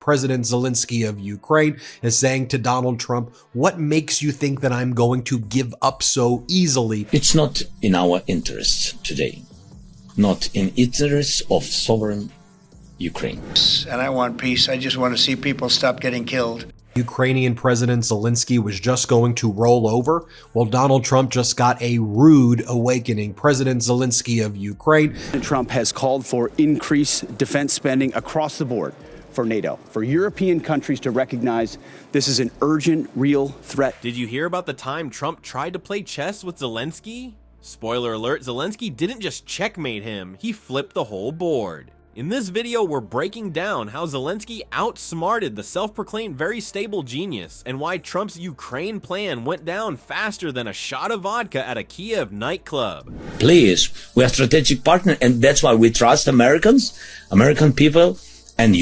President Zelensky of Ukraine is saying to Donald Trump, "What makes you think that I'm going to give up so easily?" It's not in our interests today, not in interests of sovereign Ukraine. And I want peace. I just want to see people stop getting killed. Ukrainian President Zelensky was just going to roll over? Well, Donald Trump just got a rude awakening. President Zelensky of Ukraine. Trump has called for increased defense spending across the board for NATO, for European countries to recognize this is an urgent, real threat. Did you hear about the time Trump tried to play chess with Zelensky? Spoiler alert, Zelensky didn't just checkmate him, he flipped the whole board. In this video, we're breaking down how Zelensky outsmarted the self-proclaimed very stable genius and why Trump's Ukraine plan went down faster than a shot of vodka at a Kiev nightclub. Please, we are a strategic partner, and that's why we trust Americans, American people, and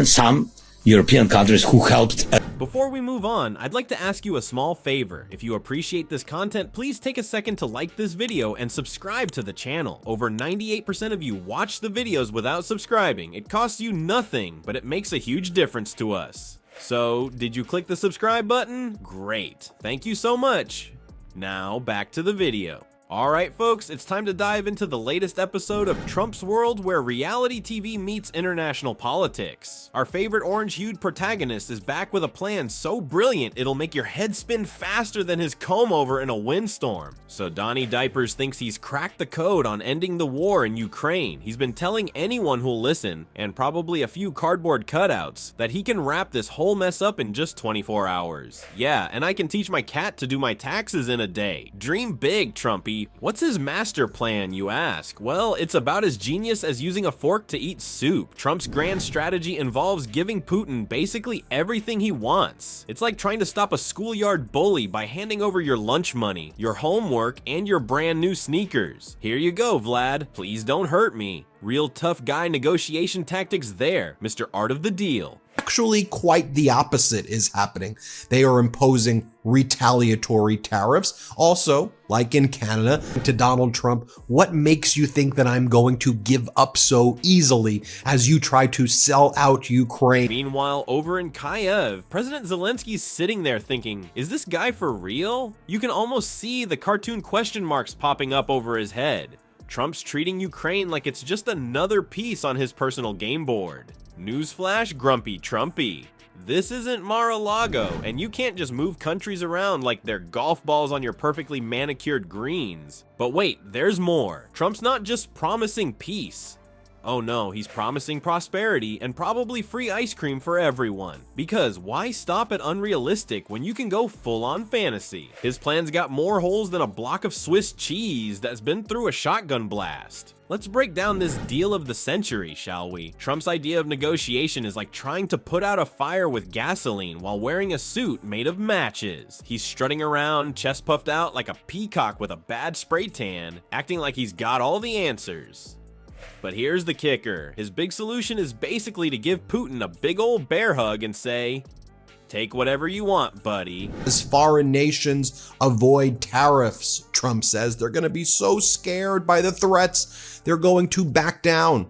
some European countries who helped. Before we move on, I'd like to ask you a small favor. If you appreciate this content, please take a second to like this video and subscribe to the channel. Over 98% of you watch the videos without subscribing. It costs you nothing, but it makes a huge difference to us. So, did you click the subscribe button? Great. Thank you so much. Now, back to the video. Alright folks, it's time to dive into the latest episode of Trump's World, where reality TV meets international politics. Our favorite orange-hued protagonist is back with a plan so brilliant it'll make your head spin faster than his comb-over in a windstorm. So Donnie Diapers thinks he's cracked the code on ending the war in Ukraine. He's been telling anyone who'll listen, and probably a few cardboard cutouts, that he can wrap this whole mess up in just 24 hours. Yeah, and I can teach my cat to do my taxes in a day. Dream big, Trumpy. What's his master plan, you ask? Well, it's about as genius as using a fork to eat soup. Trump's grand strategy involves giving Putin basically everything he wants. It's like trying to stop a schoolyard bully by handing over your lunch money, your homework, and your brand new sneakers. Here you go, Vlad. Please don't hurt me. Real tough guy negotiation tactics there, Mr. Art of the Deal. Actually, quite the opposite is happening. They are imposing retaliatory tariffs. Also, like in Canada, to Donald Trump, "What makes you think that I'm going to give up so easily as you try to sell out Ukraine?" Meanwhile, over in Kiev, President Zelensky's sitting there thinking, is this guy for real? You can almost see the cartoon question marks popping up over his head. Trump's treating Ukraine like it's just another piece on his personal game board. Newsflash, Grumpy Trumpy. This isn't Mar-a-Lago, and you can't just move countries around like they're golf balls on your perfectly manicured greens. But wait, there's more. Trump's not just promising peace. Oh no, he's promising prosperity and probably free ice cream for everyone. Because why stop at unrealistic when you can go full-on fantasy? His plan's got more holes than a block of Swiss cheese that's been through a shotgun blast. Let's break down this deal of the century, shall we? Trump's idea of negotiation is like trying to put out a fire with gasoline while wearing a suit made of matches. He's strutting around, chest puffed out like a peacock with a bad spray tan, acting like he's got all the answers. But here's the kicker. His big solution is basically to give Putin a big old bear hug and say, "Take whatever you want, buddy." As foreign nations avoid tariffs, Trump says they're going to be so scared by the threats, they're going to back down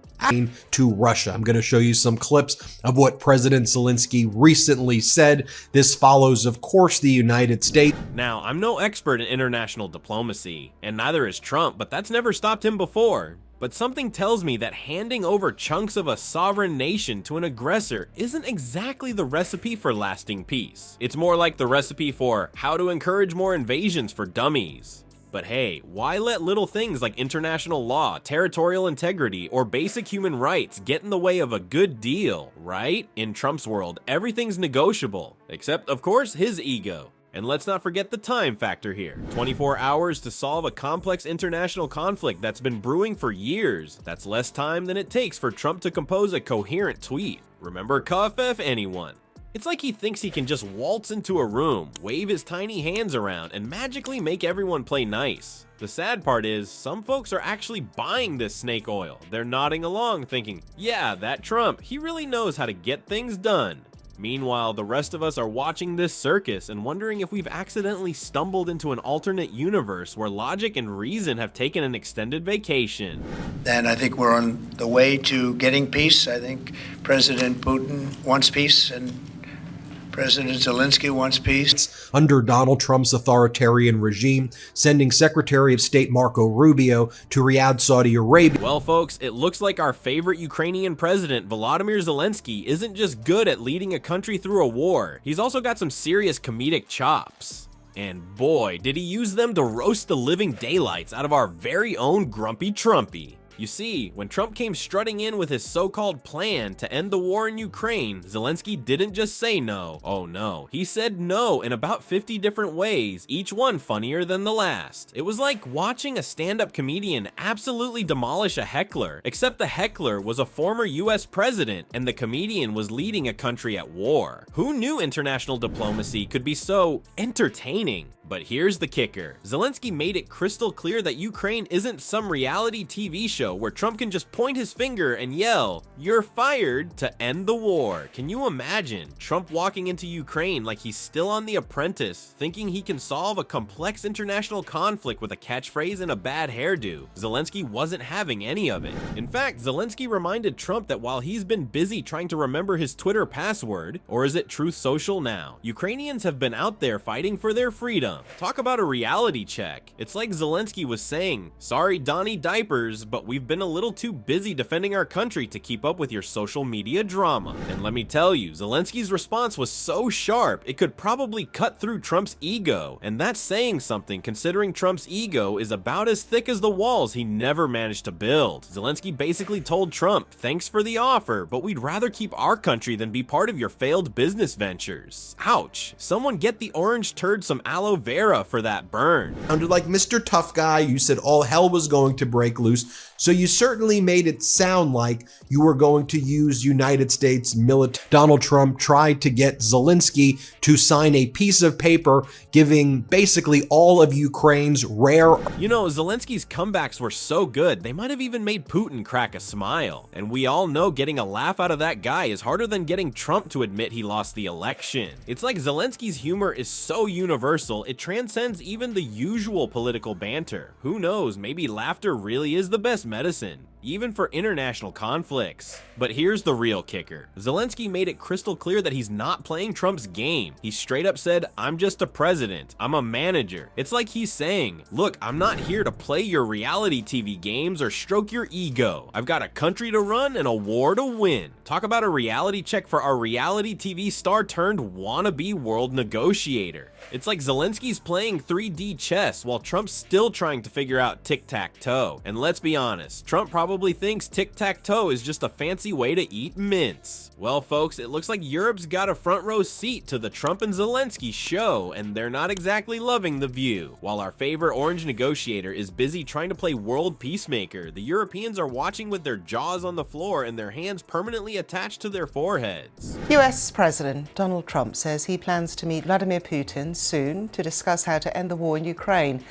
to Russia. I'm going to show you some clips of what President Zelensky recently said. This follows, of course, the United States. Now, I'm no expert in international diplomacy, and neither is Trump, but that's never stopped him before. But something tells me that handing over chunks of a sovereign nation to an aggressor isn't exactly the recipe for lasting peace. It's more like the recipe for how to encourage more invasions for dummies. But hey, why let little things like international law, territorial integrity, or basic human rights get in the way of a good deal, right? In Trump's world, everything's negotiable, except, of course, his ego. And let's not forget the time factor here. 24 hours to solve a complex international conflict that's been brewing for years. That's less time than it takes for Trump to compose a coherent tweet. Remember COFF, anyone? It's like he thinks he can just waltz into a room, wave his tiny hands around, and magically make everyone play nice. The sad part is, some folks are actually buying this snake oil. They're nodding along thinking, yeah, that Trump, he really knows how to get things done. Meanwhile, the rest of us are watching this circus and wondering if we've accidentally stumbled into an alternate universe where logic and reason have taken an extended vacation. And I think we're on the way to getting peace. I think President Putin wants peace, and President Zelensky wants peace. Under Donald Trump's authoritarian regime, sending Secretary of State Marco Rubio to Riyadh, Saudi Arabia. Well, folks, it looks like our favorite Ukrainian president, Volodymyr Zelensky, isn't just good at leading a country through a war. He's also got some serious comedic chops. And boy, did he use them to roast the living daylights out of our very own Grumpy Trumpy. You see, when Trump came strutting in with his so-called plan to end the war in Ukraine, Zelensky didn't just say no. Oh no, he said no in about 50 different ways, each one funnier than the last. It was like watching a stand-up comedian absolutely demolish a heckler, except the heckler was a former US president and the comedian was leading a country at war. Who knew international diplomacy could be so entertaining? But here's the kicker. Zelensky made it crystal clear that Ukraine isn't some reality TV show where Trump can just point his finger and yell, "You're fired," to end the war. Can you imagine Trump walking into Ukraine like he's still on The Apprentice, thinking he can solve a complex international conflict with a catchphrase and a bad hairdo? Zelensky wasn't having any of it. In fact, Zelensky reminded Trump that while he's been busy trying to remember his Twitter password, or is it Truth Social now, Ukrainians have been out there fighting for their freedom. Talk about a reality check. It's like Zelensky was saying, "Sorry, Donnie Diapers, but we've been a little too busy defending our country to keep up with your social media drama." And let me tell you, Zelensky's response was so sharp, it could probably cut through Trump's ego. And that's saying something, considering Trump's ego is about as thick as the walls he never managed to build. Zelensky basically told Trump, "Thanks for the offer, but we'd rather keep our country than be part of your failed business ventures." Ouch. Someone get the orange turd some aloe vera for that burn. Sounded like Mr. Tough Guy. You said all hell was going to break loose. So you certainly made it sound like you were going to use United States military. Donald Trump tried to get Zelensky to sign a piece of paper giving basically all of Ukraine's rare. You know, Zelensky's comebacks were so good, they might have even made Putin crack a smile. And we all know getting a laugh out of that guy is harder than getting Trump to admit he lost the election. It's like Zelensky's humor is so universal, it transcends even the usual political banter. Who knows, maybe laughter really is the best medicine, even for international conflicts. But here's the real kicker. Zelensky made it crystal clear that he's not playing Trump's game. He straight up said, "I'm just a president. I'm a manager." It's like he's saying, "Look, I'm not here to play your reality TV games or stroke your ego. I've got a country to run and a war to win." Talk about a reality check for our reality TV star turned wannabe world negotiator. It's like Zelensky's playing 3D chess while Trump's still trying to figure out tic-tac-toe. And let's be honest, Trump probably thinks tic-tac-toe is just a fancy way to eat mince. Well, folks, it looks like Europe's got a front row seat to the Trump and Zelensky show, and they're not exactly loving the view. While our favorite orange negotiator is busy trying to play world peacemaker, the Europeans are watching with their jaws on the floor and their hands permanently attached to their foreheads. US President Donald Trump says he plans to meet Vladimir Putin soon to discuss how to end the war in Ukraine.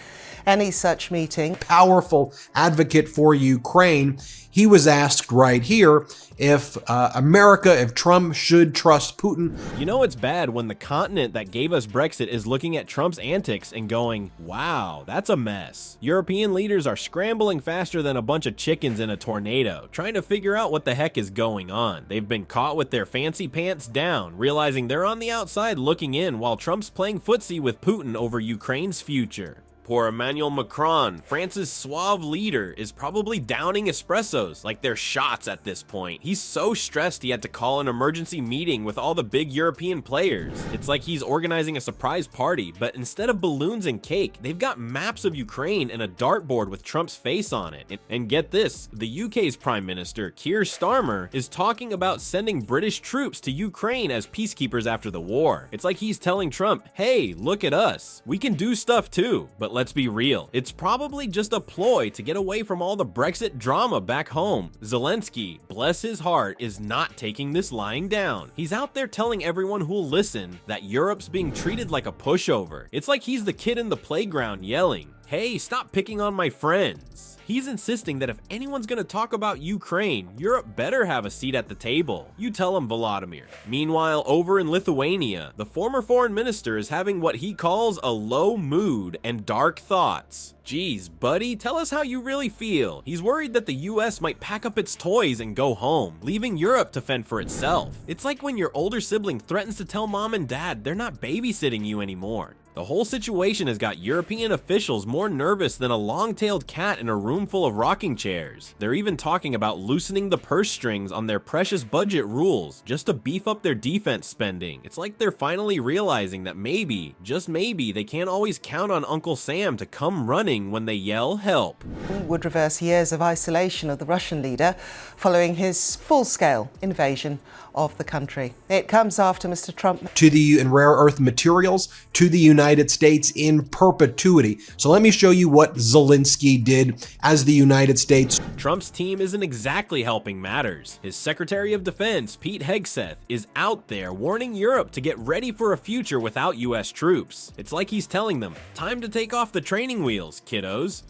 Any such meeting. Powerful advocate for Ukraine. He was asked right here if if Trump should trust Putin. You know it's bad when the continent that gave us Brexit is looking at Trump's antics and going, "Wow, that's a mess." European leaders are scrambling faster than a bunch of chickens in a tornado, trying to figure out what the heck is going on. They've been caught with their fancy pants down, realizing they're on the outside looking in while Trump's playing footsie with Putin over Ukraine's future. Poor Emmanuel Macron, France's suave leader, is probably downing espressos like they're shots at this point. He's so stressed he had to call an emergency meeting with all the big European players. It's like he's organizing a surprise party, but instead of balloons and cake, they've got maps of Ukraine and a dartboard with Trump's face on it. And get this, the UK's Prime Minister, Keir Starmer, is talking about sending British troops to Ukraine as peacekeepers after the war. It's like he's telling Trump, "Hey, look at us. We can do stuff too." But let's be real, it's probably just a ploy to get away from all the Brexit drama back home. Zelensky, bless his heart, is not taking this lying down. He's out there telling everyone who'll listen that Europe's being treated like a pushover. It's like he's the kid in the playground yelling, "Hey, stop picking on my friends." He's insisting that if anyone's gonna talk about Ukraine, Europe better have a seat at the table. You tell him, Volodymyr. Meanwhile, over in Lithuania, the former foreign minister is having what he calls a low mood and dark thoughts. Geez, buddy, tell us how you really feel. He's worried that the US might pack up its toys and go home, leaving Europe to fend for itself. It's like when your older sibling threatens to tell mom and dad they're not babysitting you anymore. The whole situation has got European officials more nervous than a long-tailed cat in a room full of rocking chairs. They're even talking about loosening the purse strings on their precious budget rules just to beef up their defense spending. It's like they're finally realizing that maybe, just maybe, they can't always count on Uncle Sam to come running when they yell help. Would reverse years of isolation of the Russian leader following his full-scale invasion of the country. It comes after Mr. Trump to the and rare earth materials to the United States in perpetuity. So let me show you what Zelensky did as the United States. Trump's team isn't exactly helping matters. His Secretary of Defense, Pete Hegseth, is out there warning Europe to get ready for a future without US troops. It's like he's telling them, time to take off the training wheels, kiddos.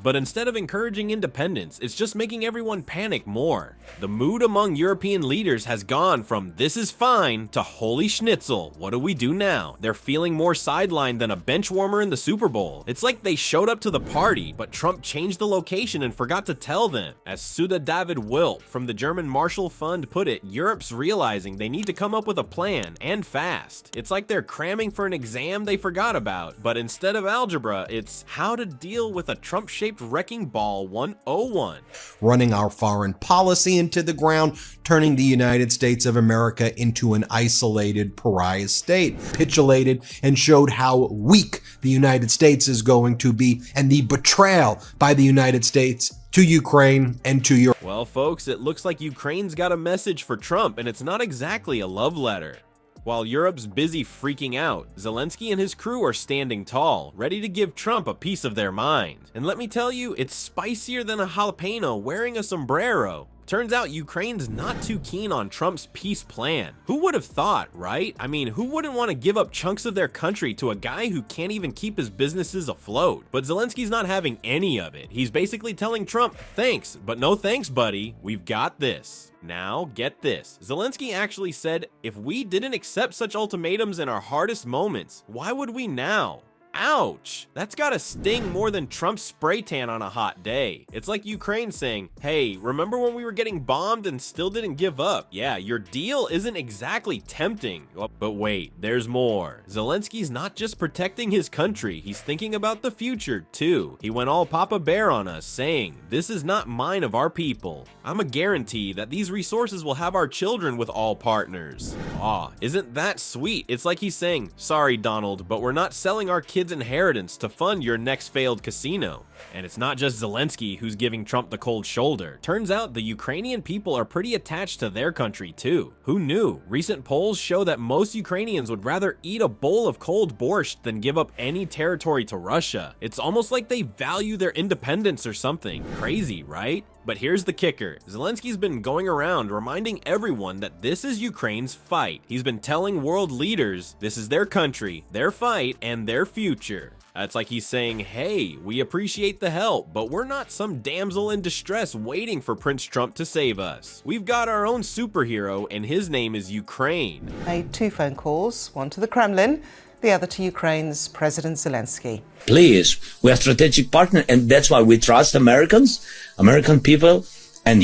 But instead of encouraging independence, it's just making everyone panic more. The mood among European leaders has gone from this is fine to holy schnitzel, what do we do now? They're feeling more sidelined than a bench warmer in the Super Bowl. It's like they showed up to the party, but Trump changed the location and forgot to tell them. As Suda David Wilp from the German Marshall Fund put it, Europe's realizing they need to come up with a plan, and fast. It's like they're cramming for an exam they forgot about, but instead of algebra, it's how to deal with a Trump-shaped wrecking ball 101. Running our foreign policy into the ground, turning the United States of America into an isolated pariah state, capitulated and showed how weak the United States is going to be, and the betrayal by the United States to Ukraine and to Europe. Well, folks, it looks like Ukraine's got a message for Trump, and it's not exactly a love letter. While Europe's busy freaking out, Zelensky and his crew are standing tall, ready to give Trump a piece of their mind. And let me tell you, it's spicier than a jalapeno wearing a sombrero. Turns out Ukraine's not too keen on Trump's peace plan. Who would have thought, right? I mean, who wouldn't want to give up chunks of their country to a guy who can't even keep his businesses afloat? But Zelensky's not having any of it. He's basically telling Trump, thanks, but no thanks, buddy. We've got this. Now, get this. Zelensky actually said, if we didn't accept such ultimatums in our hardest moments, why would we now? Ouch! That's gotta sting more than Trump's spray tan on a hot day. It's like Ukraine saying, hey, remember when we were getting bombed and still didn't give up? Yeah, your deal isn't exactly tempting. But wait, there's more. Zelensky's not just protecting his country, he's thinking about the future too. He went all Papa Bear on us, saying, this is not mine of our people. I'm a guarantee that these resources will have our children with all partners. Aw, isn't that sweet? It's like he's saying, sorry Donald, but we're not selling our kids' inheritance to fund your next failed casino. And it's not just Zelensky who's giving Trump the cold shoulder. Turns out the Ukrainian people are pretty attached to their country too. Who knew? Recent polls show that most Ukrainians would rather eat a bowl of cold borscht than give up any territory to Russia. It's almost like they value their independence or something. Crazy, right? But here's the kicker. Zelensky's been going around reminding everyone that this is Ukraine's fight. He's been telling world leaders this is their country, their fight, and their future. It's like he's saying, hey, we appreciate the help, but we're not some damsel in distress waiting for Prince Trump to save us. We've got our own superhero, and his name is Ukraine. made 2 phone calls, one to the Kremlin, the other to Ukraine's President Zelensky. Please, we are strategic partner, and that's why we trust Americans, American people, and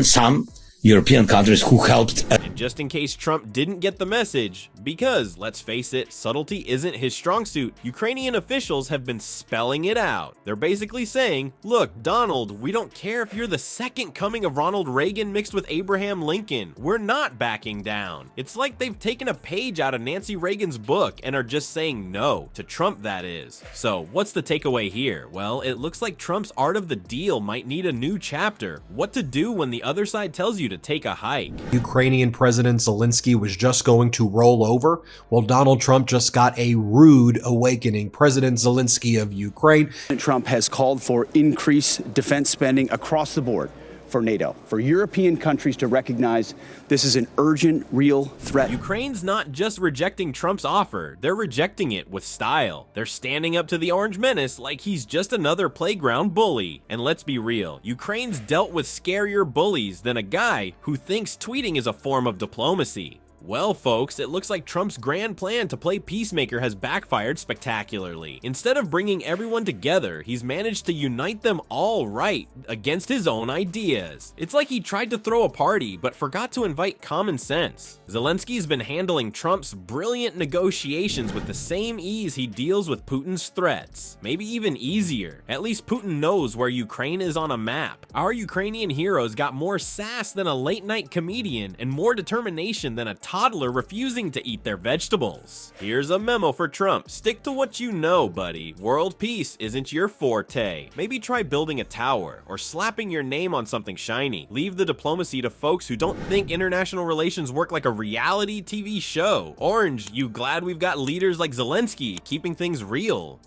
some European countries who helped. And just in case Trump didn't get the message, because, let's face it, subtlety isn't his strong suit, Ukrainian officials have been spelling it out. They're basically saying, look, Donald, we don't care if you're the second coming of Ronald Reagan mixed with Abraham Lincoln. We're not backing down. It's like they've taken a page out of Nancy Reagan's book and are just saying no, to Trump that is. So, what's the takeaway here? Well, it looks like Trump's art of the deal might need a new chapter. What to do when the other side tells you to take a hike. Ukrainian President Zelensky was just going to roll over. Well, Donald Trump just got a rude awakening. President Zelensky of Ukraine. Trump has called for increased defense spending across the board for NATO, for European countries to recognize this is an urgent, real threat. Ukraine's not just rejecting Trump's offer, they're rejecting it with style. They're standing up to the Orange Menace like he's just another playground bully. And let's be real, Ukraine's dealt with scarier bullies than a guy who thinks tweeting is a form of diplomacy. Well, folks, it looks like Trump's grand plan to play peacemaker has backfired spectacularly. Instead of bringing everyone together, he's managed to unite them all right against his own ideas. It's like he tried to throw a party, but forgot to invite common sense. Zelensky's been handling Trump's brilliant negotiations with the same ease he deals with Putin's threats. Maybe even easier. At least Putin knows where Ukraine is on a map. Our Ukrainian heroes got more sass than a late-night comedian and more determination than a toddler refusing to eat their vegetables. Here's a memo for Trump. Stick to what you know, buddy. World peace isn't your forte. Maybe try building a tower or slapping your name on something shiny. Leave the diplomacy to folks who don't think international relations work like a reality TV show. Orange, you glad we've got leaders like Zelensky keeping things real?